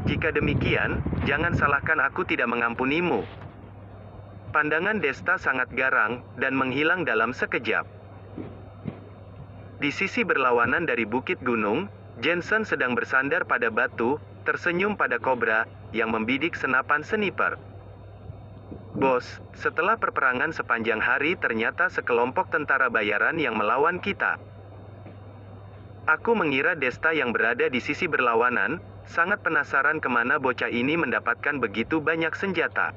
Jika demikian, jangan salahkan aku tidak mengampunimu. Pandangan Desta sangat garang, dan menghilang dalam sekejap. Di sisi berlawanan dari bukit gunung, Jensen sedang bersandar pada batu, tersenyum pada kobra, yang membidik senapan sniper. Bos, setelah perperangan sepanjang hari ternyata sekelompok tentara bayaran yang melawan kita. Aku mengira Desta yang berada di sisi berlawanan, sangat penasaran kemana bocah ini mendapatkan begitu banyak senjata.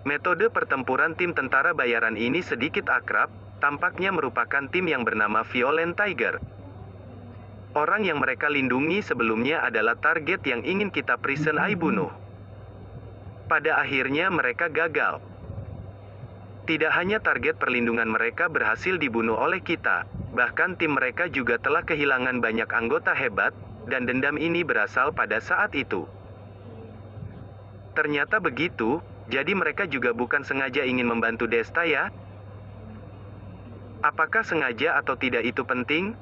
Metode pertempuran tim tentara bayaran ini sedikit akrab, tampaknya merupakan tim yang bernama Violent Tiger. Orang yang mereka lindungi sebelumnya adalah target yang ingin kita Prison Eye bunuh. Pada akhirnya mereka gagal. Tidak hanya target perlindungan mereka berhasil dibunuh oleh kita, bahkan tim mereka juga telah kehilangan banyak anggota hebat, dan dendam ini berasal pada saat itu. Ternyata begitu, jadi mereka juga bukan sengaja ingin membantu Desta ya? Apakah sengaja atau tidak itu penting?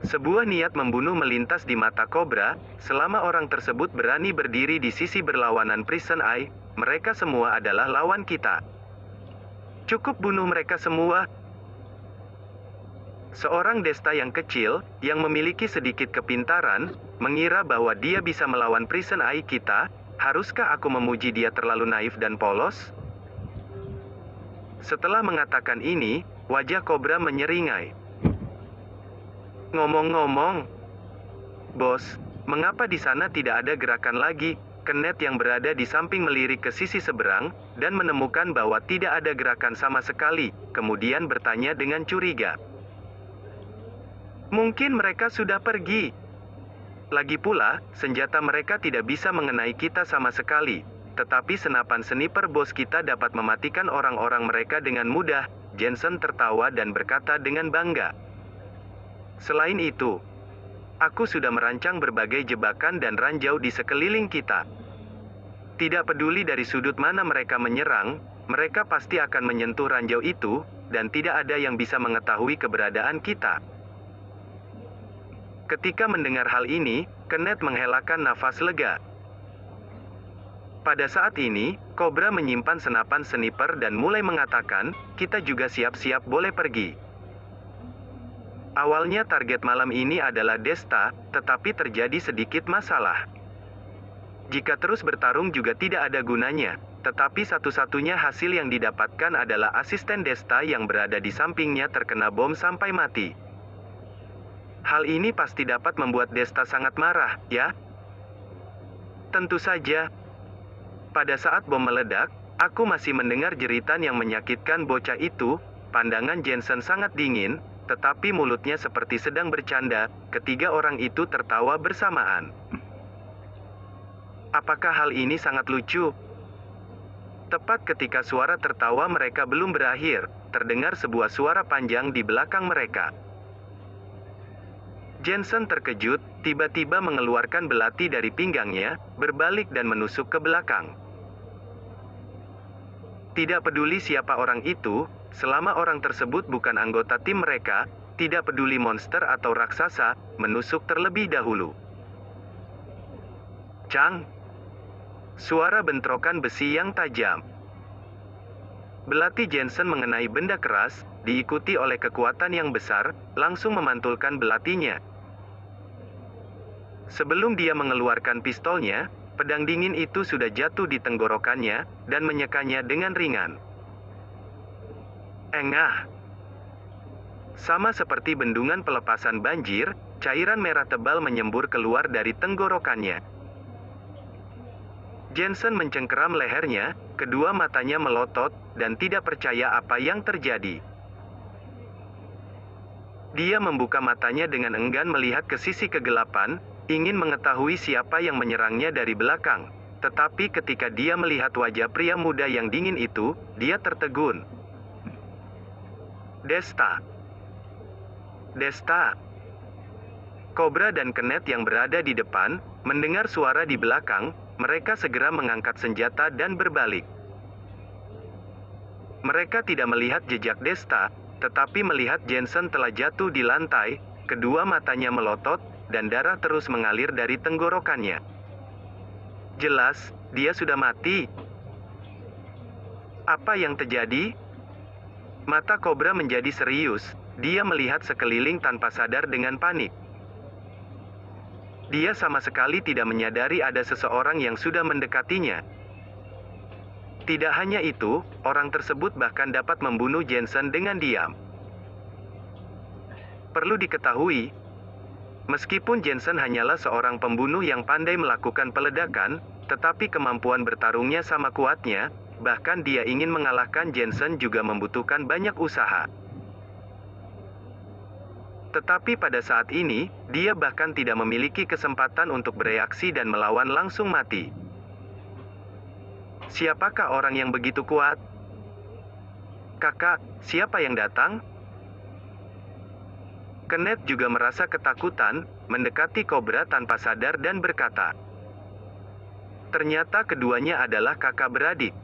Sebuah niat membunuh melintas di mata Cobra, selama orang tersebut berani berdiri di sisi berlawanan Prison Eye, mereka semua adalah lawan kita. Cukup bunuh mereka semua. Seorang Desta yang kecil, yang memiliki sedikit kepintaran, mengira bahwa dia bisa melawan Prison Eye kita. Haruskah aku memuji dia terlalu naif dan polos? Setelah mengatakan ini, wajah Cobra menyeringai. Ngomong-ngomong, bos, mengapa di sana tidak ada gerakan lagi? Kenneth yang berada di samping melirik ke sisi seberang, dan menemukan bahwa tidak ada gerakan sama sekali, kemudian bertanya dengan curiga. Mungkin mereka sudah pergi. Lagi pula, senjata mereka tidak bisa mengenai kita sama sekali, tetapi senapan sniper bos kita dapat mematikan orang-orang mereka dengan mudah. Jensen tertawa dan berkata dengan bangga. Selain itu, aku sudah merancang berbagai jebakan dan ranjau di sekeliling kita. Tidak peduli dari sudut mana mereka menyerang, mereka pasti akan menyentuh ranjau itu, dan tidak ada yang bisa mengetahui keberadaan kita. Ketika mendengar hal ini, Kenneth menghelakan nafas lega. Pada saat ini, Cobra menyimpan senapan sniper dan mulai mengatakan, kita juga siap-siap boleh pergi. Awalnya target malam ini adalah Desta, tetapi terjadi sedikit masalah. Jika terus bertarung juga tidak ada gunanya, tetapi satu-satunya hasil yang didapatkan adalah asisten Desta yang berada di sampingnya terkena bom sampai mati. Hal ini pasti dapat membuat Desta sangat marah, ya? Tentu saja. Pada saat bom meledak, aku masih mendengar jeritan yang menyakitkan bocah itu. Pandangan Jensen sangat dingin, tetapi mulutnya seperti sedang bercanda. Ketiga orang itu tertawa bersamaan. Apakah hal ini sangat lucu? Tepat ketika suara tertawa mereka belum berakhir, terdengar sebuah suara panjang di belakang mereka. Jensen terkejut, tiba-tiba mengeluarkan belati dari pinggangnya, berbalik dan menusuk ke belakang. Tidak peduli siapa orang itu, selama orang tersebut bukan anggota tim mereka, tidak peduli monster atau raksasa, menusuk terlebih dahulu. Cang! Suara bentrokan besi yang tajam. Belati Jensen mengenai benda keras, diikuti oleh kekuatan yang besar, langsung memantulkan belatinya. Sebelum dia mengeluarkan pistolnya, pedang dingin itu sudah jatuh di tenggorokannya, dan menyekanya dengan ringan. Engah! Sama seperti bendungan pelepasan banjir, cairan merah tebal menyembur keluar dari tenggorokannya. Jensen mencengkeram lehernya, kedua matanya melotot, dan tidak percaya apa yang terjadi. Dia membuka matanya dengan enggan melihat ke sisi kegelapan, ingin mengetahui siapa yang menyerangnya dari belakang. Tetapi ketika dia melihat wajah pria muda yang dingin itu, dia tertegun. Desta! Desta! Cobra dan Kenneth yang berada di depan, mendengar suara di belakang, mereka segera mengangkat senjata dan berbalik. Mereka tidak melihat jejak Desta, tetapi melihat Jensen telah jatuh di lantai, kedua matanya melotot, dan darah terus mengalir dari tenggorokannya. Jelas, dia sudah mati. Apa yang terjadi? Mata kobra menjadi serius, dia melihat sekeliling tanpa sadar dengan panik. Dia sama sekali tidak menyadari ada seseorang yang sudah mendekatinya. Tidak hanya itu, orang tersebut bahkan dapat membunuh Jensen dengan diam. Perlu diketahui, meskipun Jensen hanyalah seorang pembunuh yang pandai melakukan peledakan, tetapi kemampuan bertarungnya sama kuatnya, bahkan dia ingin mengalahkan Jensen juga membutuhkan banyak usaha. Tetapi pada saat ini, dia bahkan tidak memiliki kesempatan untuk bereaksi dan melawan langsung mati. Siapakah orang yang begitu kuat? Kakak, siapa yang datang? Kenneth juga merasa ketakutan, mendekati kobra tanpa sadar dan berkata. Ternyata keduanya adalah kakak beradik.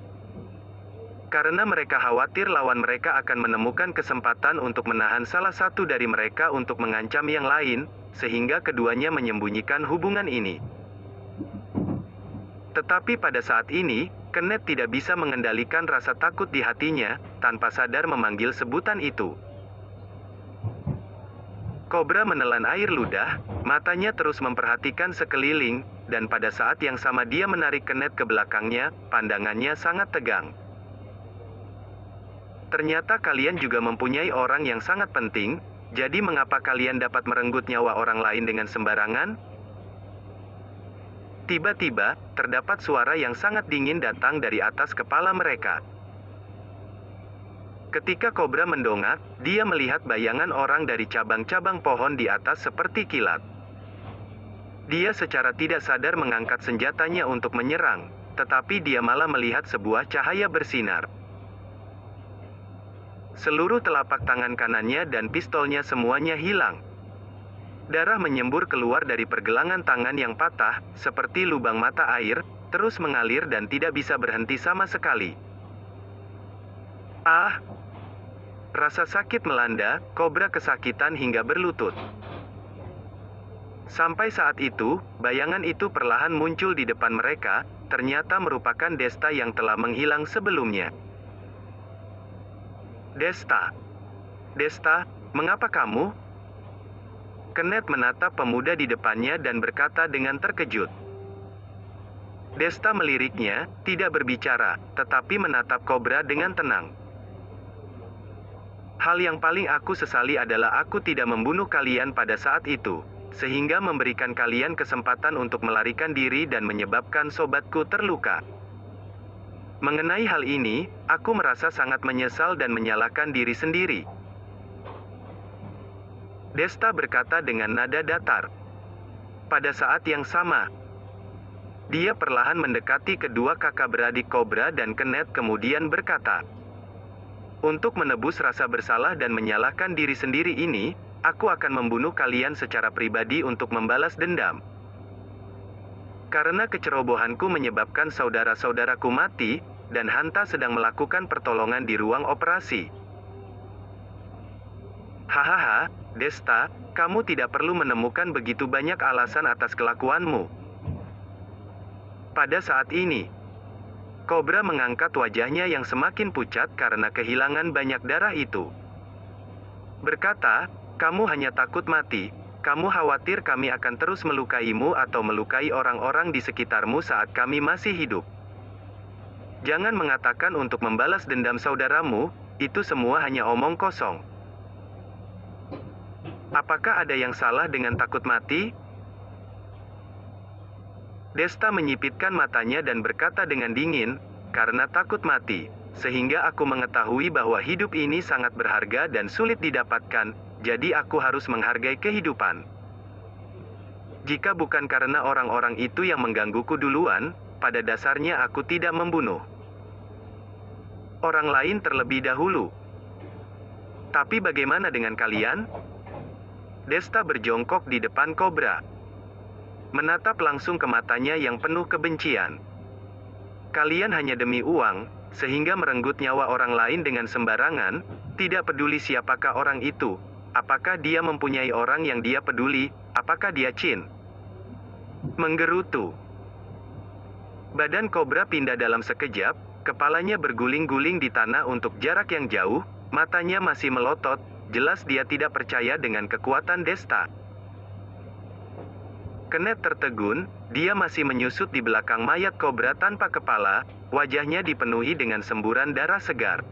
Karena mereka khawatir lawan mereka akan menemukan kesempatan untuk menahan salah satu dari mereka untuk mengancam yang lain, sehingga keduanya menyembunyikan hubungan ini. Tetapi pada saat ini, Kenneth tidak bisa mengendalikan rasa takut di hatinya, tanpa sadar memanggil sebutan itu. Kobra menelan air ludah, matanya terus memperhatikan sekeliling, dan pada saat yang sama dia menarik Kenneth ke belakangnya, pandangannya sangat tegang. Ternyata kalian juga mempunyai orang yang sangat penting, jadi mengapa kalian dapat merenggut nyawa orang lain dengan sembarangan? Tiba-tiba, terdapat suara yang sangat dingin datang dari atas kepala mereka. Ketika kobra mendongak, dia melihat bayangan orang dari cabang-cabang pohon di atas seperti kilat. Dia secara tidak sadar mengangkat senjatanya untuk menyerang, tetapi dia malah melihat sebuah cahaya bersinar. Seluruh telapak tangan kanannya dan pistolnya semuanya hilang. Darah menyembur keluar dari pergelangan tangan yang patah, seperti lubang mata air, terus mengalir dan tidak bisa berhenti sama sekali. Ah! Rasa sakit melanda, kobra kesakitan hingga berlutut. Sampai saat itu, bayangan itu perlahan muncul di depan mereka, ternyata merupakan Desta yang telah menghilang sebelumnya. Desta. Desta, mengapa kamu? Kenneth menatap pemuda di depannya dan berkata dengan terkejut. Desta meliriknya, tidak berbicara, tetapi menatap kobra dengan tenang. Hal yang paling aku sesali adalah aku tidak membunuh kalian pada saat itu, sehingga memberikan kalian kesempatan untuk melarikan diri dan menyebabkan sobatku terluka. Mengenai hal ini, aku merasa sangat menyesal dan menyalahkan diri sendiri. Desta berkata dengan nada datar. Pada saat yang sama, dia perlahan mendekati kedua kakak beradik kobra dan Kenneth kemudian berkata, untuk menebus rasa bersalah dan menyalahkan diri sendiri ini, aku akan membunuh kalian secara pribadi untuk membalas dendam. Karena kecerobohanku menyebabkan saudara-saudaraku mati, dan Hanta sedang melakukan pertolongan di ruang operasi. Hahaha, Desta, kamu tidak perlu menemukan begitu banyak alasan atas kelakuanmu. Pada saat ini, kobra mengangkat wajahnya yang semakin pucat karena kehilangan banyak darah itu. Berkata, kamu hanya takut mati. Kamu khawatir kami akan terus melukaimu atau melukai orang-orang di sekitarmu saat kami masih hidup. Jangan mengatakan untuk membalas dendam saudaramu, itu semua hanya omong kosong. Apakah ada yang salah dengan takut mati? Desta menyipitkan matanya dan berkata dengan dingin, karena takut mati, sehingga aku mengetahui bahwa hidup ini sangat berharga dan sulit didapatkan, jadi aku harus menghargai kehidupan. Jika bukan karena orang-orang itu yang menggangguku duluan, pada dasarnya aku tidak membunuh orang lain terlebih dahulu. Tapi bagaimana dengan kalian? Desta berjongkok di depan kobra, menatap langsung ke matanya yang penuh kebencian. Kalian hanya demi uang, sehingga merenggut nyawa orang lain dengan sembarangan, tidak peduli siapakah orang itu. Apakah dia mempunyai orang yang dia peduli? Apakah dia Chin? Menggerutu. Badan kobra pindah dalam sekejap, kepalanya berguling-guling di tanah untuk jarak yang jauh, matanya masih melotot, jelas dia tidak percaya dengan kekuatan Desta. Kenneth tertegun, dia masih menyusut di belakang mayat kobra tanpa kepala, wajahnya dipenuhi dengan semburan darah segar.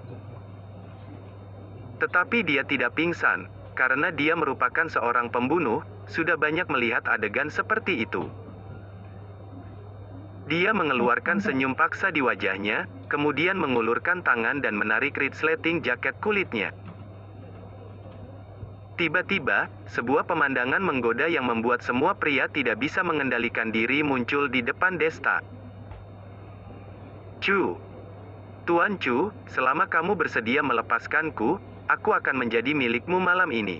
Tetapi dia tidak pingsan, karena dia merupakan seorang pembunuh, sudah banyak melihat adegan seperti itu. Dia mengeluarkan senyum paksa di wajahnya, kemudian mengulurkan tangan dan menarik resleting jaket kulitnya. Tiba-tiba, sebuah pemandangan menggoda yang membuat semua pria tidak bisa mengendalikan diri muncul di depan Desta. Chu. Tuan Chu, selama kamu bersedia melepaskanku, aku akan menjadi milikmu malam ini.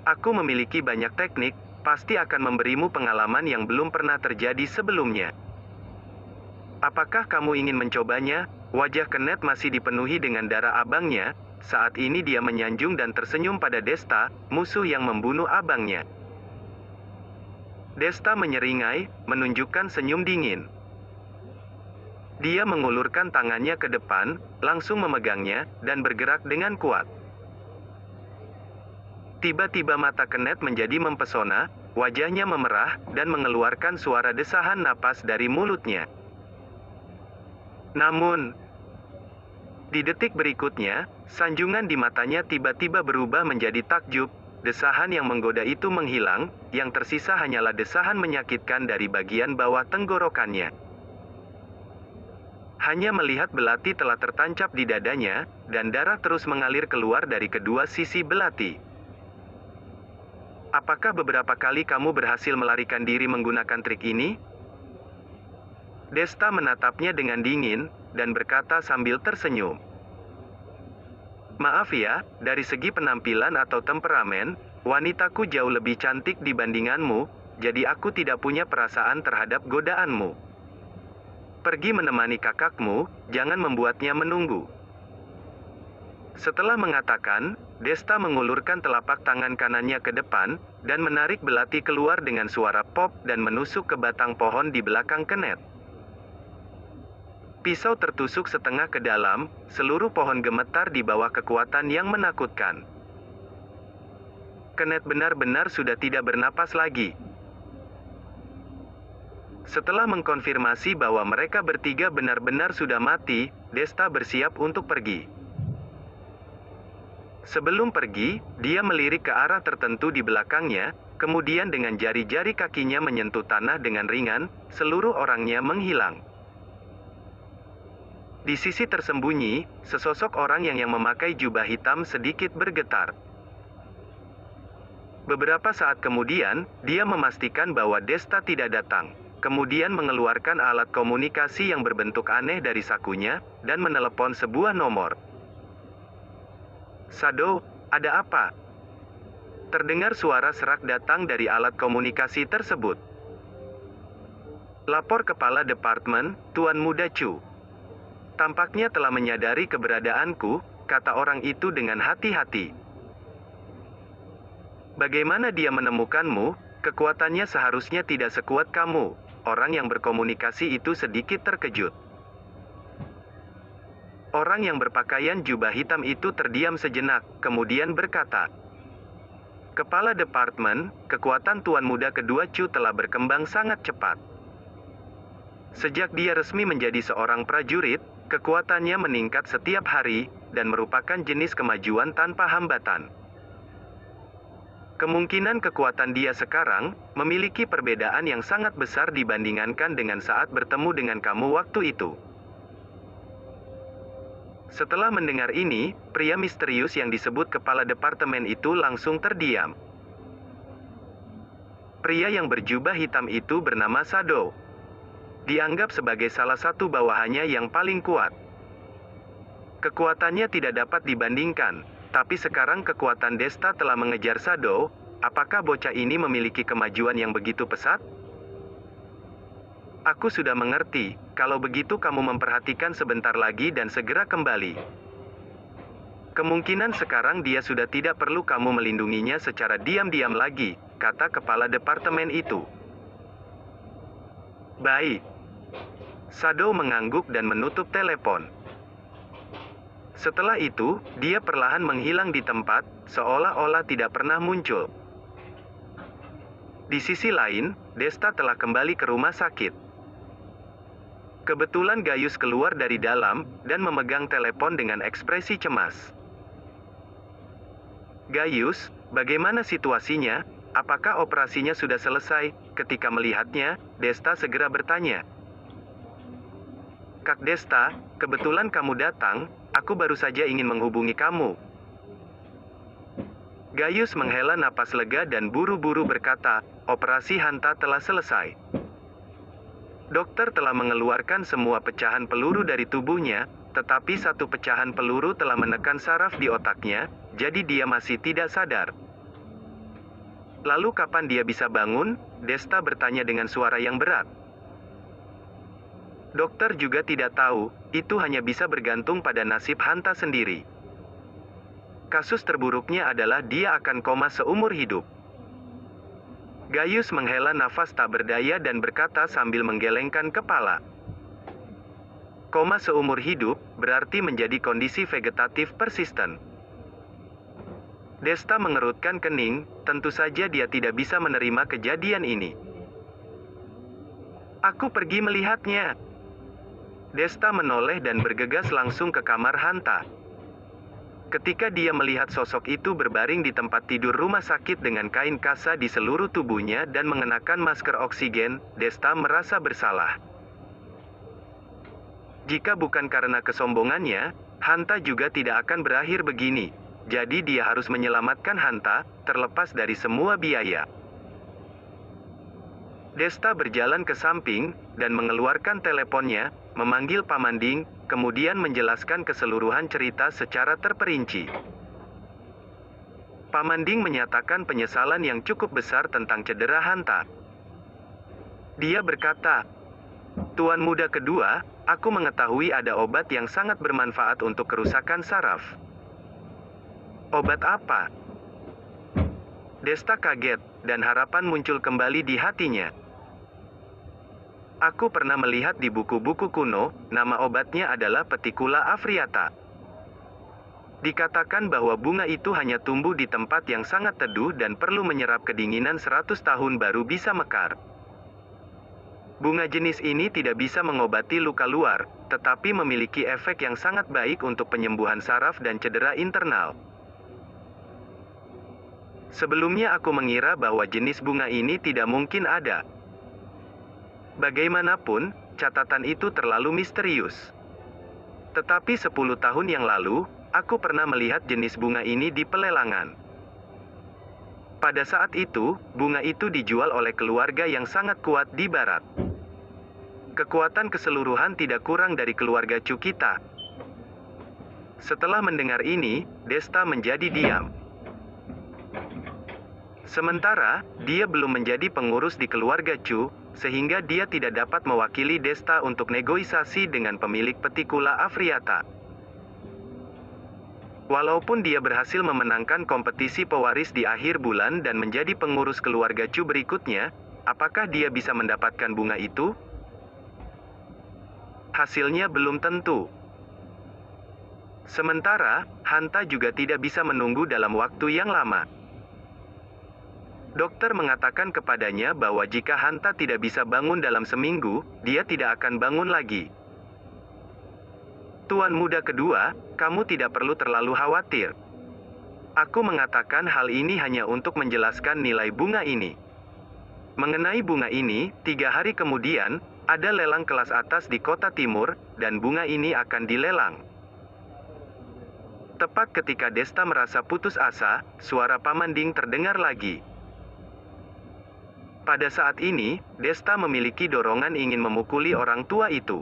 Aku memiliki banyak teknik, pasti akan memberimu pengalaman yang belum pernah terjadi sebelumnya. Apakah kamu ingin mencobanya? Wajah Kenneth masih dipenuhi dengan darah abangnya. Saat ini dia menyanjung dan tersenyum pada Desta, musuh yang membunuh abangnya. Desta menyeringai, menunjukkan senyum dingin. Dia mengulurkan tangannya ke depan, langsung memegangnya, dan bergerak dengan kuat. Tiba-tiba mata Kenneth menjadi mempesona, wajahnya memerah, dan mengeluarkan suara desahan napas dari mulutnya. Namun, di detik berikutnya, sanjungan di matanya tiba-tiba berubah menjadi takjub, desahan yang menggoda itu menghilang, yang tersisa hanyalah desahan menyakitkan dari bagian bawah tenggorokannya. Hanya melihat belati telah tertancap di dadanya, dan darah terus mengalir keluar dari kedua sisi belati. Apakah beberapa kali kamu berhasil melarikan diri menggunakan trik ini? Desta menatapnya dengan dingin, dan berkata sambil tersenyum. Maaf ya, dari segi penampilan atau temperamen, wanitaku jauh lebih cantik dibandinganmu, jadi aku tidak punya perasaan terhadap godaanmu. Pergi menemani kakakmu, jangan membuatnya menunggu. Setelah mengatakan, Desta mengulurkan telapak tangan kanannya ke depan, dan menarik belati keluar dengan suara pop dan menusuk ke batang pohon di belakang Kenneth. Pisau tertusuk setengah ke dalam, seluruh pohon gemetar di bawah kekuatan yang menakutkan. Kenneth benar-benar sudah tidak bernapas lagi. Setelah mengkonfirmasi bahwa mereka bertiga benar-benar sudah mati, Desta bersiap untuk pergi. Sebelum pergi, dia melirik ke arah tertentu di belakangnya, kemudian dengan jari-jari kakinya menyentuh tanah dengan ringan, seluruh orangnya menghilang. Di sisi tersembunyi, sesosok orang yang memakai jubah hitam sedikit bergetar. Beberapa saat kemudian, dia memastikan bahwa Desta tidak datang. Kemudian mengeluarkan alat komunikasi yang berbentuk aneh dari sakunya, dan menelepon sebuah nomor. Shadow, ada apa? Terdengar suara serak datang dari alat komunikasi tersebut. Lapor Kepala Departemen, Tuan Muda Chu. Tampaknya telah menyadari keberadaanku, kata orang itu dengan hati-hati. Bagaimana dia menemukanmu? Kekuatannya seharusnya tidak sekuat kamu. Orang yang berkomunikasi itu sedikit terkejut. Orang yang berpakaian jubah hitam itu terdiam sejenak, kemudian berkata, Kepala Departemen, kekuatan Tuan Muda kedua Chu telah berkembang sangat cepat. Sejak dia resmi menjadi seorang prajurit, kekuatannya meningkat setiap hari, dan merupakan jenis kemajuan tanpa hambatan. Kemungkinan kekuatan dia sekarang, memiliki perbedaan yang sangat besar dibandingkan dengan saat bertemu dengan kamu waktu itu. Setelah mendengar ini, pria misterius yang disebut kepala departemen itu langsung terdiam. Pria yang berjubah hitam itu bernama Shadow. Dianggap sebagai salah satu bawahannya yang paling kuat. Kekuatannya tidak dapat dibandingkan, tapi sekarang kekuatan Desta telah mengejar Shadow. Apakah bocah ini memiliki kemajuan yang begitu pesat? Aku sudah mengerti, kalau begitu kamu memperhatikan sebentar lagi dan segera kembali. Kemungkinan sekarang dia sudah tidak perlu kamu melindunginya secara diam-diam lagi, kata kepala departemen itu. Baik. Shadow mengangguk dan menutup telepon. Setelah itu, dia perlahan menghilang di tempat, seolah-olah tidak pernah muncul. Di sisi lain, Desta telah kembali ke rumah sakit. Kebetulan Gaius keluar dari dalam, dan memegang telepon dengan ekspresi cemas. Gaius, bagaimana situasinya? Apakah operasinya sudah selesai? Ketika melihatnya, Desta segera bertanya. Kak Desta, kebetulan kamu datang, aku baru saja ingin menghubungi kamu. Gaius menghela napas lega dan buru-buru berkata, operasi Hanta telah selesai. Dokter telah mengeluarkan semua pecahan peluru dari tubuhnya, tetapi satu pecahan peluru telah menekan saraf di otaknya, jadi dia masih tidak sadar. Lalu kapan dia bisa bangun? Desta bertanya dengan suara yang berat. Dokter juga tidak tahu, itu hanya bisa bergantung pada nasib Hanta sendiri. Kasus terburuknya adalah dia akan koma seumur hidup. Gaius menghela nafas tak berdaya dan berkata sambil menggelengkan kepala. Koma seumur hidup, berarti menjadi kondisi vegetatif persisten. Desta mengerutkan kening, tentu saja dia tidak bisa menerima kejadian ini. Aku pergi melihatnya. Desta menoleh dan bergegas langsung ke kamar Hanta. Ketika dia melihat sosok itu berbaring di tempat tidur rumah sakit dengan kain kasa di seluruh tubuhnya dan mengenakan masker oksigen, Desta merasa bersalah. Jika bukan karena kesombongannya, Hanta juga tidak akan berakhir begini. Jadi dia harus menyelamatkan Hanta, terlepas dari semua biaya. Desta berjalan ke samping, dan mengeluarkan teleponnya, memanggil Pamanding, kemudian menjelaskan keseluruhan cerita secara terperinci. Pamanding menyatakan penyesalan yang cukup besar tentang cedera Hanta. Dia berkata, Tuan Muda Kedua, aku mengetahui ada obat yang sangat bermanfaat untuk kerusakan saraf. Obat apa? Desta kaget, dan harapan muncul kembali di hatinya. Aku pernah melihat di buku-buku kuno, nama obatnya adalah Peticula afriata. Dikatakan bahwa bunga itu hanya tumbuh di tempat yang sangat teduh dan perlu menyerap kedinginan 100 tahun baru bisa mekar. Bunga jenis ini tidak bisa mengobati luka luar, tetapi memiliki efek yang sangat baik untuk penyembuhan saraf dan cedera internal. Sebelumnya aku mengira bahwa jenis bunga ini tidak mungkin ada. Bagaimanapun, catatan itu terlalu misterius. Tetapi 10 tahun yang lalu, aku pernah melihat jenis bunga ini di pelelangan. Pada saat itu, bunga itu dijual oleh keluarga yang sangat kuat di barat. Kekuatan keseluruhan tidak kurang dari keluarga Cukita. Setelah mendengar ini, Desta menjadi diam. Sementara, dia belum menjadi pengurus di keluarga Chu, sehingga dia tidak dapat mewakili Desta untuk negosiasi dengan pemilik Peticula afriata. Walaupun dia berhasil memenangkan kompetisi pewaris di akhir bulan dan menjadi pengurus keluarga Chu berikutnya, apakah dia bisa mendapatkan bunga itu? Hasilnya belum tentu. Sementara, Hanta juga tidak bisa menunggu dalam waktu yang lama. Dokter mengatakan kepadanya bahwa jika Hanta tidak bisa bangun dalam seminggu, dia tidak akan bangun lagi. Tuan Muda Kedua, kamu tidak perlu terlalu khawatir. Aku mengatakan hal ini hanya untuk menjelaskan nilai bunga ini. Mengenai bunga ini, 3 hari kemudian, ada lelang kelas atas di kota timur, dan bunga ini akan dilelang. Tepat ketika Desta merasa putus asa, suara Pamanding terdengar lagi. Pada saat ini, Desta memiliki dorongan ingin memukuli orang tua itu.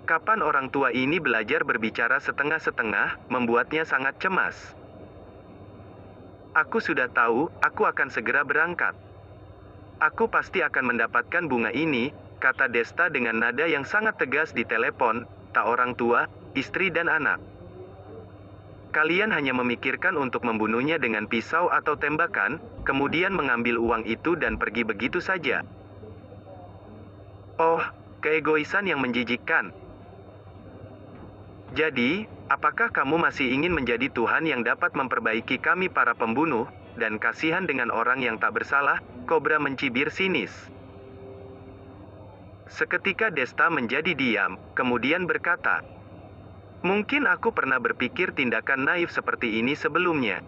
Kapan orang tua ini belajar berbicara setengah-setengah, membuatnya sangat cemas. Aku sudah tahu, aku akan segera berangkat. Aku pasti akan mendapatkan bunga ini, kata Desta dengan nada yang sangat tegas di telepon, tak orang tua, istri dan anak. Kalian hanya memikirkan untuk membunuhnya dengan pisau atau tembakan, kemudian mengambil uang itu dan pergi begitu saja. Oh, keegoisan yang menjijikkan. Jadi, apakah kamu masih ingin menjadi Tuhan yang dapat memperbaiki kami para pembunuh, dan kasihan dengan orang yang tak bersalah? Kobra mencibir sinis. Seketika Desta menjadi diam, kemudian berkata, "Mungkin aku pernah berpikir tindakan naif seperti ini sebelumnya.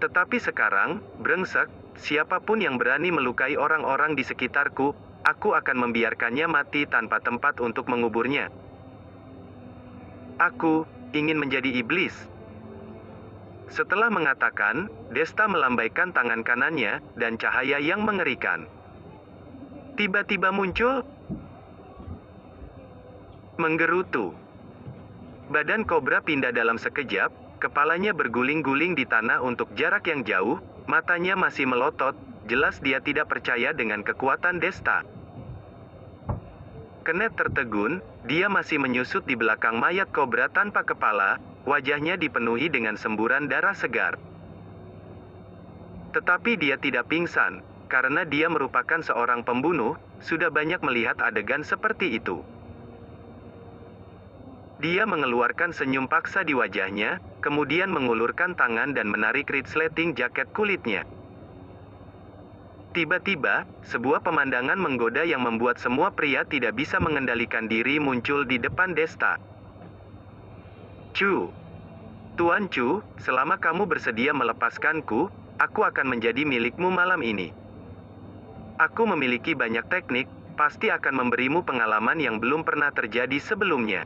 Tetapi sekarang, brengsek, siapapun yang berani melukai orang-orang di sekitarku, aku akan membiarkannya mati tanpa tempat untuk menguburnya. Aku ingin menjadi iblis." Setelah mengatakan, Desta melambaikan tangan kanannya, dan cahaya yang mengerikan tiba-tiba muncul, menggerutu. Badan kobra pindah dalam sekejap, kepalanya berguling-guling di tanah untuk jarak yang jauh, matanya masih melotot, jelas dia tidak percaya dengan kekuatan Desta. Kenneth tertegun, dia masih menyusut di belakang mayat kobra tanpa kepala, wajahnya dipenuhi dengan semburan darah segar. Tetapi dia tidak pingsan, karena dia merupakan seorang pembunuh, sudah banyak melihat adegan seperti itu. Dia mengeluarkan senyum paksa di wajahnya, kemudian mengulurkan tangan dan menarik resleting jaket kulitnya. Tiba-tiba, sebuah pemandangan menggoda yang membuat semua pria tidak bisa mengendalikan diri muncul di depan Desta. "Chu. Tuan Chu, selama kamu bersedia melepaskanku, aku akan menjadi milikmu malam ini. Aku memiliki banyak teknik, pasti akan memberimu pengalaman yang belum pernah terjadi sebelumnya.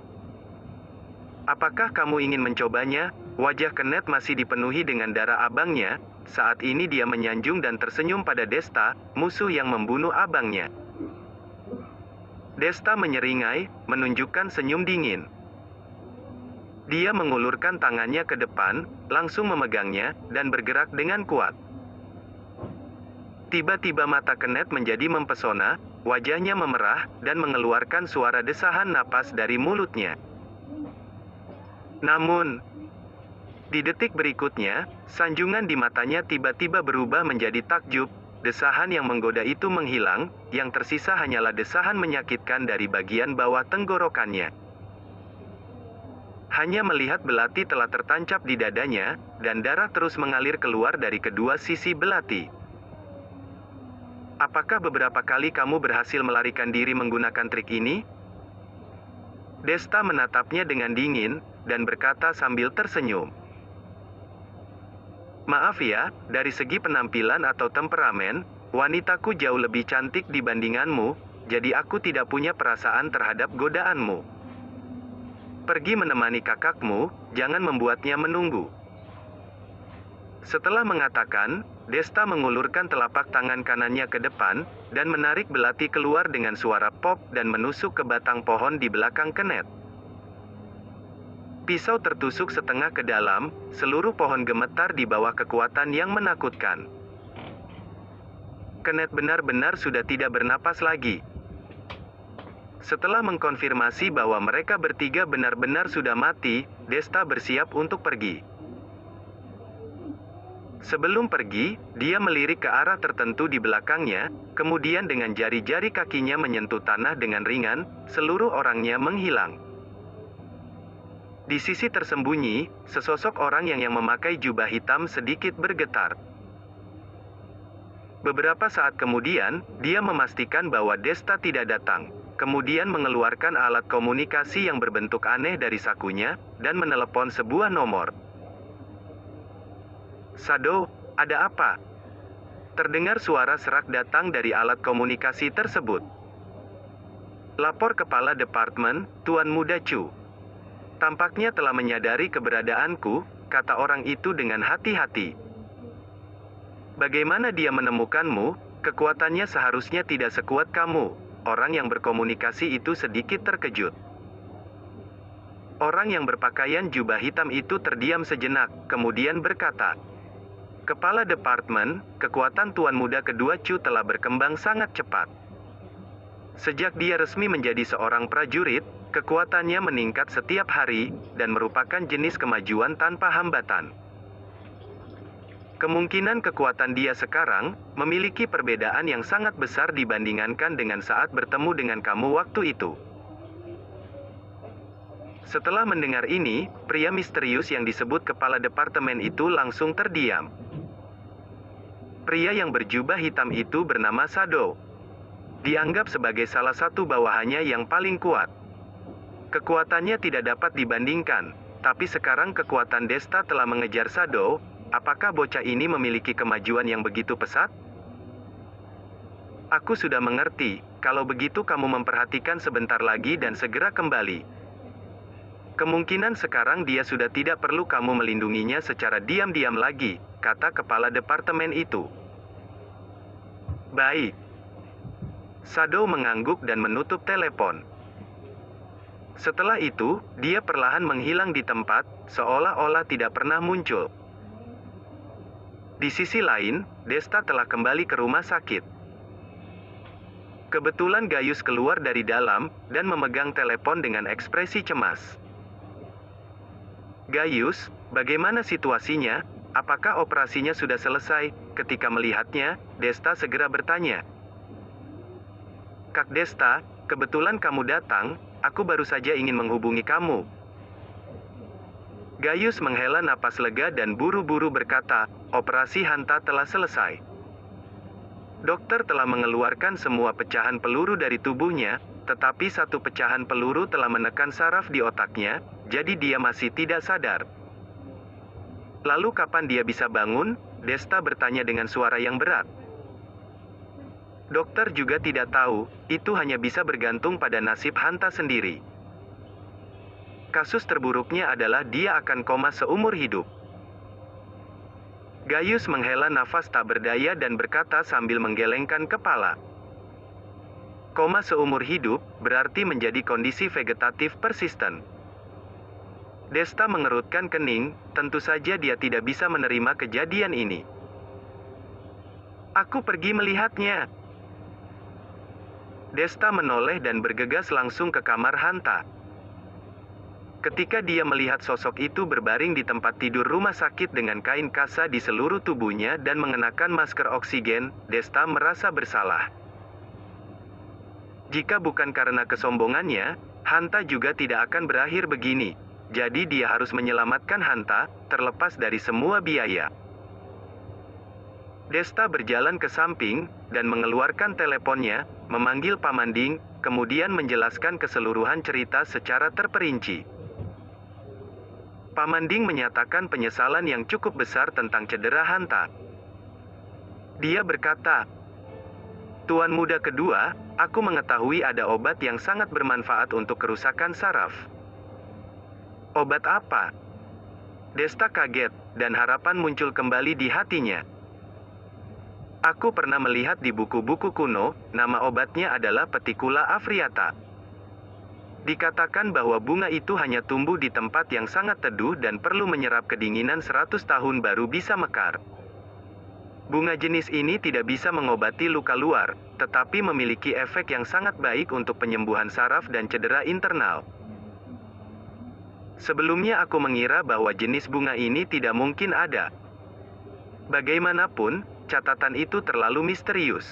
Apakah kamu ingin mencobanya?" Wajah Kenneth masih dipenuhi dengan darah abangnya. Saat ini dia menyanjung dan tersenyum pada Desta, musuh yang membunuh abangnya. Desta menyeringai, menunjukkan senyum dingin. Dia mengulurkan tangannya ke depan, langsung memegangnya, dan bergerak dengan kuat. Tiba-tiba mata Kenneth menjadi mempesona, wajahnya memerah, dan mengeluarkan suara desahan napas dari mulutnya. Namun, di detik berikutnya, sanjungan di matanya tiba-tiba berubah menjadi takjub. Desahan yang menggoda itu menghilang, yang tersisa hanyalah desahan menyakitkan dari bagian bawah tenggorokannya. Hanya melihat belati telah tertancap di dadanya, dan darah terus mengalir keluar dari kedua sisi belati. "Apakah beberapa kali kamu berhasil melarikan diri menggunakan trik ini?" Desta menatapnya dengan dingin, dan berkata sambil tersenyum. "Maaf ya, dari segi penampilan atau temperamen, wanitaku jauh lebih cantik dibandinganmu, jadi aku tidak punya perasaan terhadap godaanmu. Pergi menemani kakakmu, jangan membuatnya menunggu." Setelah mengatakan, Desta mengulurkan telapak tangan kanannya ke depan, dan menarik belati keluar dengan suara pop dan menusuk ke batang pohon di belakang Kenneth. Pisau tertusuk setengah ke dalam, seluruh pohon gemetar di bawah kekuatan yang menakutkan. Kenneth benar-benar sudah tidak bernapas lagi. Setelah mengkonfirmasi bahwa mereka bertiga benar-benar sudah mati, Desta bersiap untuk pergi. Sebelum pergi, dia melirik ke arah tertentu di belakangnya, kemudian dengan jari-jari kakinya menyentuh tanah dengan ringan, seluruh orangnya menghilang. Di sisi tersembunyi, sesosok orang yang memakai jubah hitam sedikit bergetar. Beberapa saat kemudian, dia memastikan bahwa Desta tidak datang, kemudian mengeluarkan alat komunikasi yang berbentuk aneh dari sakunya, dan menelepon sebuah nomor. "Sado, ada apa?" Terdengar suara serak datang dari alat komunikasi tersebut. "Lapor Kepala Departemen, Tuan Muda Chu. Tampaknya telah menyadari keberadaanku," kata orang itu dengan hati-hati. "Bagaimana dia menemukanmu? Kekuatannya seharusnya tidak sekuat kamu." Orang yang berkomunikasi itu sedikit terkejut. Orang yang berpakaian jubah hitam itu terdiam sejenak, kemudian berkata, "Kepala Departemen, kekuatan Tuan Muda Kedua Chu telah berkembang sangat cepat. Sejak dia resmi menjadi seorang prajurit, kekuatannya meningkat setiap hari, dan merupakan jenis kemajuan tanpa hambatan. Kemungkinan kekuatan dia sekarang memiliki perbedaan yang sangat besar dibandingkan dengan saat bertemu dengan kamu waktu itu. Setelah mendengar ini, pria misterius yang disebut kepala departemen itu langsung terdiam. Pria yang berjubah hitam itu bernama Shadow. Dianggap sebagai salah satu bawahannya yang paling kuat. Kekuatannya tidak dapat dibandingkan, tapi sekarang kekuatan Desta telah mengejar Shadow. Apakah bocah ini memiliki kemajuan yang begitu pesat? Aku sudah mengerti, kalau begitu kamu memperhatikan sebentar lagi dan segera kembali. Kemungkinan sekarang dia sudah tidak perlu kamu melindunginya secara diam-diam lagi, kata kepala departemen itu. Baik. Shadow mengangguk dan menutup telepon. Setelah itu, dia perlahan menghilang di tempat, seolah-olah tidak pernah muncul. Di sisi lain, Desta telah kembali ke rumah sakit. Kebetulan Gaius keluar dari dalam, dan memegang telepon dengan ekspresi cemas. Gaius, bagaimana situasinya? Apakah operasinya sudah selesai? Ketika melihatnya, Desta segera bertanya. Kak Desta, kebetulan kamu datang, aku baru saja ingin menghubungi kamu. Gaius menghela napas lega dan buru-buru berkata, operasi Hanta telah selesai. Dokter telah mengeluarkan semua pecahan peluru dari tubuhnya, tetapi satu pecahan peluru telah menekan saraf di otaknya, jadi dia masih tidak sadar. Lalu kapan dia bisa bangun? Desta bertanya dengan suara yang berat. Dokter juga tidak tahu, itu hanya bisa bergantung pada nasib Hanta sendiri. Kasus terburuknya adalah dia akan koma seumur hidup. Gaius menghela nafas tak berdaya dan berkata sambil menggelengkan kepala. Koma seumur hidup berarti menjadi kondisi vegetatif persisten. Desta mengerutkan kening, tentu saja dia tidak bisa menerima kejadian ini. Aku pergi melihatnya. Desta menoleh dan bergegas langsung ke kamar Hanta. Ketika dia melihat sosok itu berbaring di tempat tidur rumah sakit dengan kain kasa di seluruh tubuhnya dan mengenakan masker oksigen, Desta merasa bersalah. Jika bukan karena kesombongannya, Hanta juga tidak akan berakhir begini. Jadi dia harus menyelamatkan Hanta, terlepas dari semua biaya. Desta berjalan ke samping, dan mengeluarkan teleponnya, memanggil Pamanding, kemudian menjelaskan keseluruhan cerita secara terperinci. Pamanding menyatakan penyesalan yang cukup besar tentang cedera Hanta. Dia berkata, Tuan muda kedua, aku mengetahui ada obat yang sangat bermanfaat untuk kerusakan saraf. Obat apa? Desta kaget, dan harapan muncul kembali di hatinya. Aku pernah melihat di buku-buku kuno, nama obatnya adalah Peticula afriata. Dikatakan bahwa bunga itu hanya tumbuh di tempat yang sangat teduh dan perlu menyerap kedinginan 100 tahun baru bisa mekar. Bunga jenis ini tidak bisa mengobati luka luar, tetapi memiliki efek yang sangat baik untuk penyembuhan saraf dan cedera internal. Sebelumnya aku mengira bahwa jenis bunga ini tidak mungkin ada. Bagaimanapun, catatan itu terlalu misterius.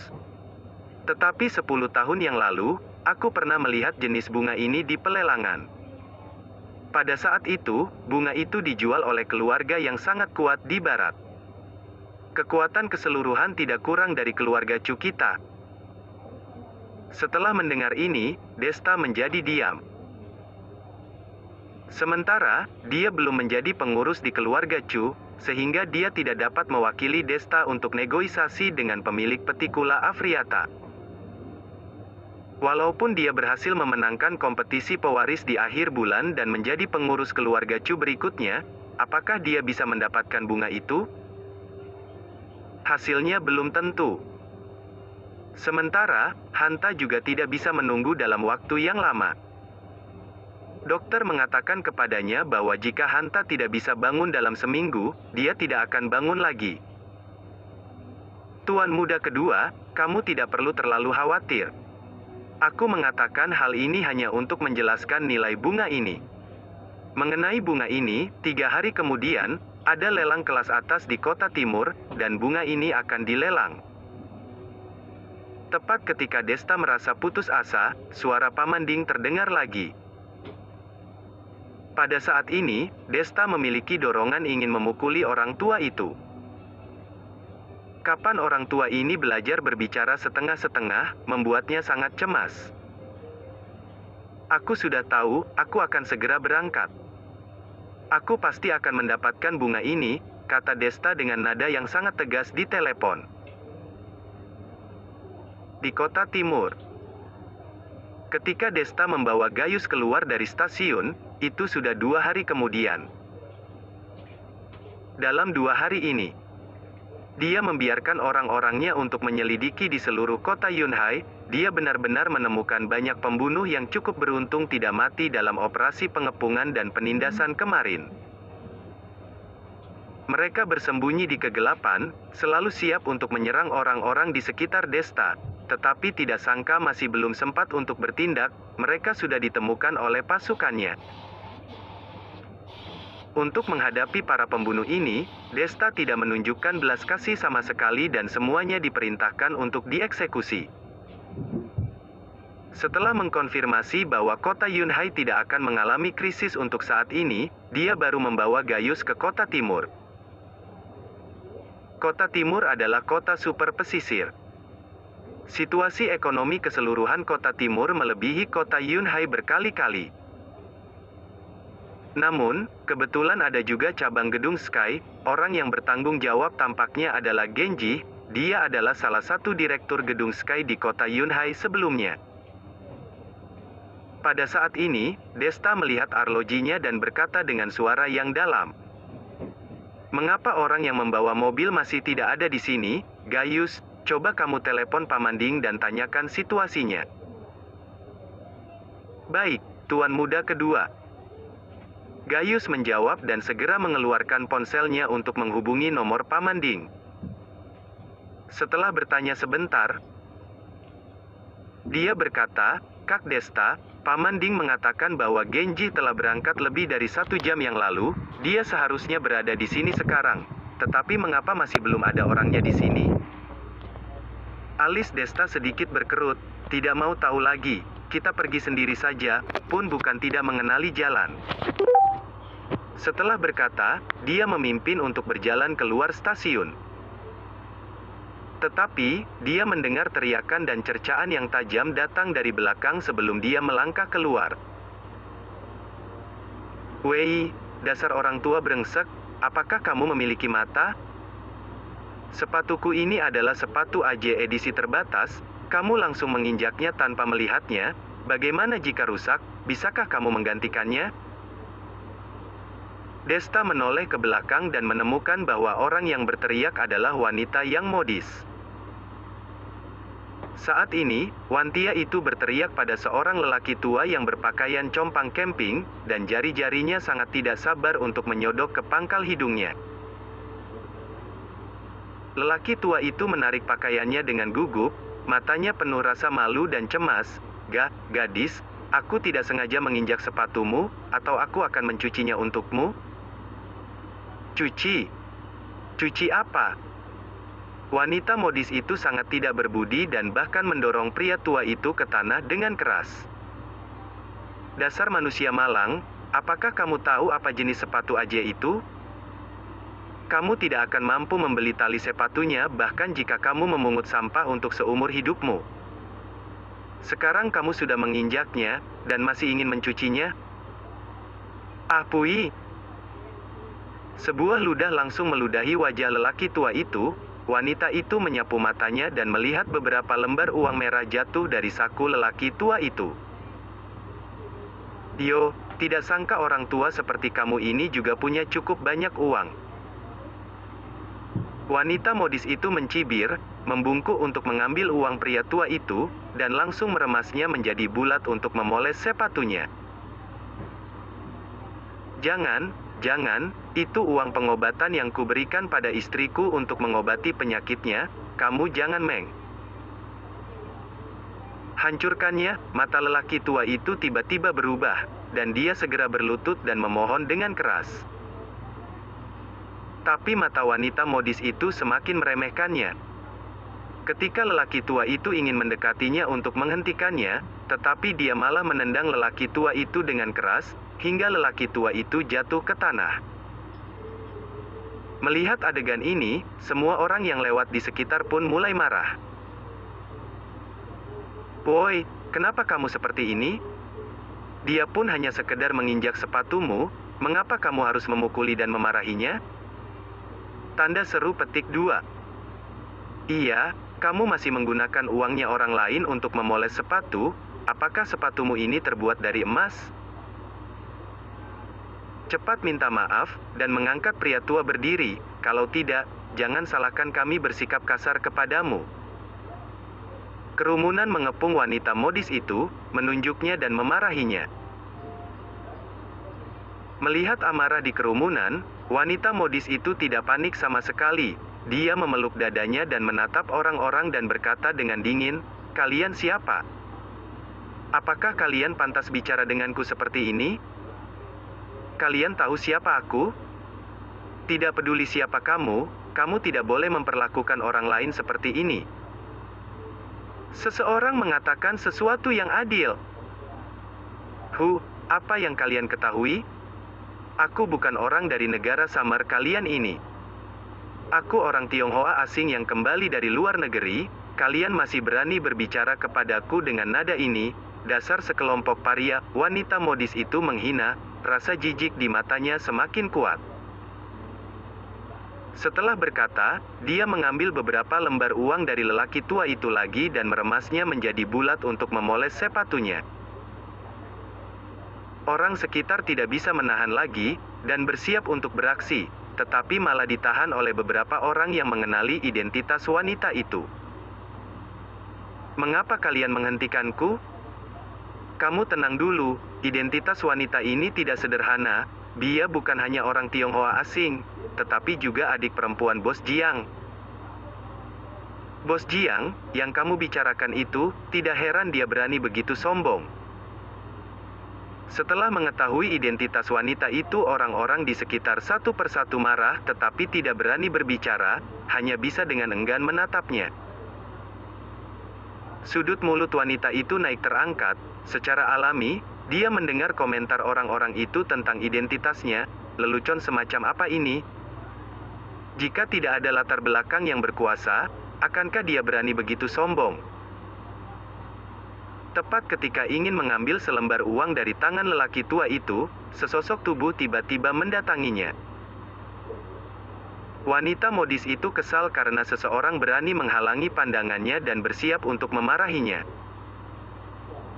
Tetapi 10 tahun yang lalu, aku pernah melihat jenis bunga ini di pelelangan. Pada saat itu, bunga itu dijual oleh keluarga yang sangat kuat di barat. Kekuatan keseluruhan tidak kurang dari keluarga Chu kita. Setelah mendengar ini, Desta menjadi diam. Sementara, dia belum menjadi pengurus di keluarga Chu, sehingga dia tidak dapat mewakili Desta untuk negosiasi dengan pemilik Peticula afriata. Walaupun dia berhasil memenangkan kompetisi pewaris di akhir bulan dan menjadi pengurus keluarga Chu berikutnya, apakah dia bisa mendapatkan bunga itu? Hasilnya belum tentu. Sementara, Hanta juga tidak bisa menunggu dalam waktu yang lama. Dokter mengatakan kepadanya bahwa jika Hanta tidak bisa bangun dalam seminggu, dia tidak akan bangun lagi. Tuan muda kedua, kamu tidak perlu terlalu khawatir. Aku mengatakan hal ini hanya untuk menjelaskan nilai bunga ini. Mengenai bunga ini, 3 hari kemudian, ada lelang kelas atas di kota timur, dan bunga ini akan dilelang. Tepat ketika Desta merasa putus asa, suara Pamanding terdengar lagi. Pada saat ini, Desta memiliki dorongan ingin memukuli orang tua itu. Kapan orang tua ini belajar berbicara setengah-setengah, membuatnya sangat cemas. Aku sudah tahu, aku akan segera berangkat. Aku pasti akan mendapatkan bunga ini, kata Desta dengan nada yang sangat tegas di telepon. Di kota timur. Ketika Desta membawa Gayus keluar dari stasiun, itu sudah 2 hari kemudian. Dalam 2 hari ini, dia membiarkan orang-orangnya untuk menyelidiki di seluruh kota Yunhai. Dia benar-benar menemukan banyak pembunuh yang cukup beruntung tidak mati dalam operasi pengepungan dan penindasan kemarin. Mereka bersembunyi di kegelapan, selalu siap untuk menyerang orang-orang di sekitar Desta. Tetapi tidak sangka masih belum sempat untuk bertindak, mereka sudah ditemukan oleh pasukannya. Untuk menghadapi para pembunuh ini, Desta tidak menunjukkan belas kasih sama sekali dan semuanya diperintahkan untuk dieksekusi. Setelah mengkonfirmasi bahwa kota Yunhai tidak akan mengalami krisis untuk saat ini, dia baru membawa Gayus ke kota timur. Kota timur adalah kota super pesisir. Situasi ekonomi keseluruhan kota timur melebihi kota Yunhai berkali-kali. Namun, kebetulan ada juga cabang gedung Sky. Orang yang bertanggung jawab tampaknya adalah Genji. Dia adalah salah satu direktur gedung Sky di kota Yunhai sebelumnya. Pada saat ini, Desta melihat arlojinya dan berkata dengan suara yang dalam. Mengapa orang yang membawa mobil masih tidak ada di sini? Gayus, coba kamu telepon Pamanding dan tanyakan situasinya. Baik, Tuan Muda kedua. Gayus menjawab dan segera mengeluarkan ponselnya untuk menghubungi nomor Pamanding. Setelah bertanya sebentar, dia berkata, Kak Desta, Pamanding mengatakan bahwa Genji telah berangkat lebih dari 1 jam yang lalu. Dia seharusnya berada di sini sekarang. Tetapi mengapa masih belum ada orangnya di sini? Alis Desta sedikit berkerut, tidak mau tahu lagi. Kita pergi sendiri saja, pun bukan tidak mengenali jalan. Setelah berkata, dia memimpin untuk berjalan keluar stasiun. Tetapi, dia mendengar teriakan dan cercaan yang tajam datang dari belakang sebelum dia melangkah keluar. Wei, dasar orang tua brengsek, apakah kamu memiliki mata? Sepatuku ini adalah sepatu AJ edisi terbatas, kamu langsung menginjaknya tanpa melihatnya. Bagaimana jika rusak, bisakah kamu menggantikannya? Desta menoleh ke belakang dan menemukan bahwa orang yang berteriak adalah wanita yang modis. Saat ini, wanita itu berteriak pada seorang lelaki tua yang berpakaian compang camping, dan jari-jarinya sangat tidak sabar untuk menyodok ke pangkal hidungnya. Lelaki tua itu menarik pakaiannya dengan gugup, matanya penuh rasa malu dan cemas. Gadis, aku tidak sengaja menginjak sepatumu, atau aku akan mencucinya untukmu? Cuci? Cuci apa? Wanita modis itu sangat tidak berbudi dan bahkan mendorong pria tua itu ke tanah dengan keras. Dasar manusia malang, apakah kamu tahu apa jenis sepatu AJ itu? Kamu tidak akan mampu membeli tali sepatunya bahkan jika kamu memungut sampah untuk seumur hidupmu. Sekarang kamu sudah menginjaknya, dan masih ingin mencucinya? Ah pui! Sebuah ludah langsung meludahi wajah lelaki tua itu. Wanita itu menyapu matanya dan melihat beberapa lembar uang merah jatuh dari saku lelaki tua itu. Yo, tidak sangka orang tua seperti kamu ini juga punya cukup banyak uang. Wanita modis itu mencibir, membungkuk untuk mengambil uang pria tua itu, dan langsung meremasnya menjadi bulat untuk memoles sepatunya. Jangan, itu uang pengobatan yang kuberikan pada istriku untuk mengobati penyakitnya, kamu jangan meng. Hancurkannya. Mata lelaki tua itu tiba-tiba berubah, dan dia segera berlutut dan memohon dengan keras. Tapi mata wanita modis itu semakin meremehkannya. Ketika lelaki tua itu ingin mendekatinya untuk menghentikannya, tetapi dia malah menendang lelaki tua itu dengan keras, hingga lelaki tua itu jatuh ke tanah. Melihat adegan ini, semua orang yang lewat di sekitar pun mulai marah. "Woi, kenapa kamu seperti ini? Dia pun hanya sekedar menginjak sepatumu, mengapa kamu harus memukuli dan memarahinya?" Tanda seru petik 2. "Iya, kamu masih menggunakan uangnya orang lain untuk memoles sepatu. Apakah sepatumu ini terbuat dari emas? Cepat minta maaf, dan mengangkat." Pria tua berdiri. "Kalau tidak, jangan salahkan kami bersikap kasar kepadamu." Kerumunan mengepung wanita modis itu, menunjuknya dan memarahinya. Melihat amarah di kerumunan, wanita modis itu tidak panik sama sekali. Dia memeluk dadanya dan menatap orang-orang dan berkata dengan dingin, "Kalian siapa? Apakah kalian pantas bicara denganku seperti ini? Kalian tahu siapa aku? Tidak peduli siapa kamu, kamu tidak boleh memperlakukan orang lain seperti ini. Seseorang mengatakan sesuatu yang adil. Apa yang kalian ketahui? Aku bukan orang dari negara samar kalian ini. Aku orang Tionghoa asing yang kembali dari luar negeri. Kalian masih berani berbicara kepadaku dengan nada ini? Dasar sekelompok paria." Wanita modis itu menghina, rasa jijik di matanya semakin kuat. Setelah berkata, dia mengambil beberapa lembar uang dari lelaki tua itu lagi dan meremasnya menjadi bulat untuk memoles sepatunya. Orang sekitar tidak bisa menahan lagi, dan bersiap untuk beraksi, tetapi malah ditahan oleh beberapa orang yang mengenali identitas wanita itu. "Mengapa kalian menghentikanku? Kamu tenang dulu, identitas wanita ini tidak sederhana. Dia bukan hanya orang Tionghoa asing, tetapi juga adik perempuan Bos Jiang." "Bos Jiang, yang kamu bicarakan itu, tidak heran dia berani begitu sombong." Setelah mengetahui identitas wanita itu, orang-orang di sekitar satu persatu marah tetapi tidak berani berbicara, hanya bisa dengan enggan menatapnya. Sudut mulut wanita itu naik terangkat. Secara alami, dia mendengar komentar orang-orang itu tentang identitasnya. Lelucon semacam apa ini? Jika tidak ada latar belakang yang berkuasa, akankah dia berani begitu sombong? Tepat ketika ingin mengambil selembar uang dari tangan lelaki tua itu, sesosok tubuh tiba-tiba mendatanginya. Wanita modis itu kesal karena seseorang berani menghalangi pandangannya dan bersiap untuk memarahinya.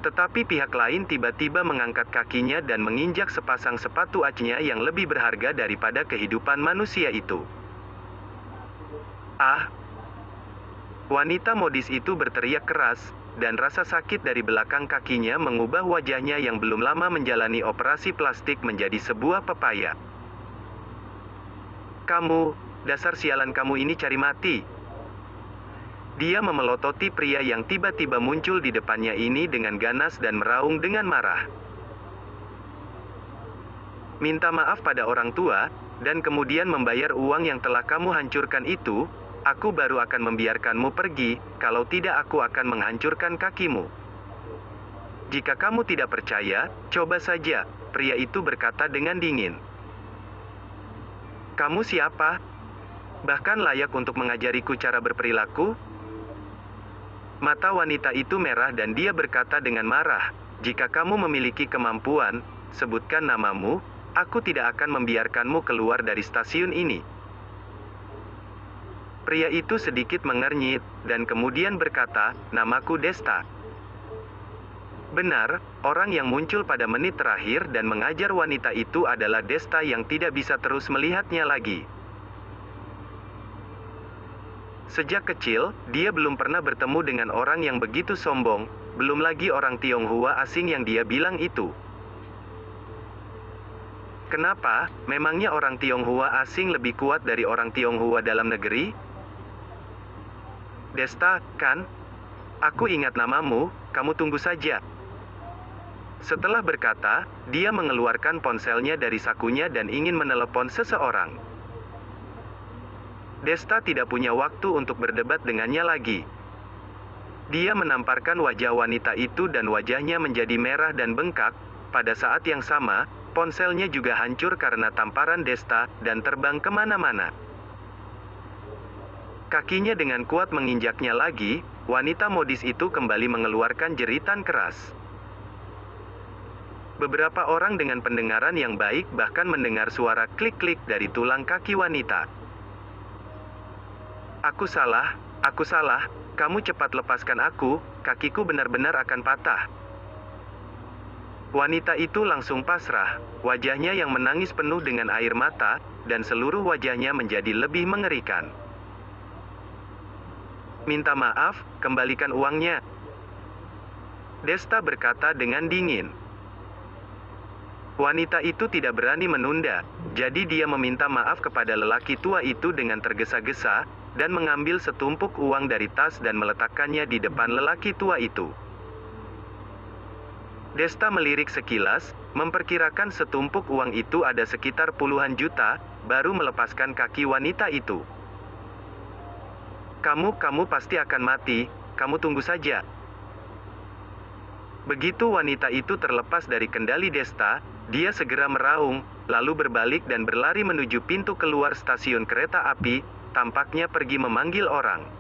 Tetapi pihak lain tiba-tiba mengangkat kakinya dan menginjak sepasang sepatu acnya yang lebih berharga daripada kehidupan manusia itu. "Ah!" Wanita modis itu berteriak keras, dan rasa sakit dari belakang kakinya mengubah wajahnya yang belum lama menjalani operasi plastik menjadi sebuah pepaya. "Kamu, dasar sialan kamu ini cari mati!" Dia memelototi pria yang tiba-tiba muncul di depannya ini dengan ganas dan meraung dengan marah. "Minta maaf pada orang tua, dan kemudian membayar uang yang telah kamu hancurkan itu. Aku baru akan membiarkanmu pergi, kalau tidak aku akan menghancurkan kakimu." "Jika kamu tidak percaya, coba saja," pria itu berkata dengan dingin. "Kamu siapa? Bahkan layak untuk mengajariku cara berperilaku?" Mata wanita itu merah dan dia berkata dengan marah, "Jika kamu memiliki kemampuan, sebutkan namamu, aku tidak akan membiarkanmu keluar dari stasiun ini." Pria itu sedikit mengernyit, dan kemudian berkata, "Namaku Desta." Benar, orang yang muncul pada menit terakhir dan mengajar wanita itu adalah Desta yang tidak bisa terus melihatnya lagi. Sejak kecil, dia belum pernah bertemu dengan orang yang begitu sombong, belum lagi orang Tionghoa asing yang dia bilang itu. Kenapa? Memangnya orang Tionghoa asing lebih kuat dari orang Tionghoa dalam negeri? Desta, kan? Aku ingat namamu, kamu tunggu saja. Setelah berkata, dia mengeluarkan ponselnya dari sakunya dan ingin menelepon seseorang. Desta tidak punya waktu untuk berdebat dengannya lagi. Dia menamparkan wajah wanita itu dan wajahnya menjadi merah dan bengkak. Pada saat yang sama, ponselnya juga hancur karena tamparan Desta dan terbang kemana-mana. Kakinya dengan kuat menginjaknya lagi, wanita modis itu kembali mengeluarkan jeritan keras. Beberapa orang dengan pendengaran yang baik bahkan mendengar suara klik-klik dari tulang kaki wanita. Aku salah, kamu cepat lepaskan aku, kakiku benar-benar akan patah. Wanita itu langsung pasrah, wajahnya yang menangis penuh dengan air mata, dan seluruh wajahnya menjadi lebih mengerikan. Minta maaf, kembalikan uangnya. Desta berkata dengan dingin. Wanita itu tidak berani menunda, jadi dia meminta maaf kepada lelaki tua itu dengan tergesa-gesa, dan mengambil setumpuk uang dari tas dan meletakkannya di depan lelaki tua itu. Desta melirik sekilas, memperkirakan setumpuk uang itu ada sekitar puluhan juta, baru melepaskan kaki wanita itu. Kamu pasti akan mati, kamu tunggu saja. Begitu wanita itu terlepas dari kendali Desta, dia segera meraung, lalu berbalik dan berlari menuju pintu keluar stasiun kereta api, tampaknya pergi memanggil orang.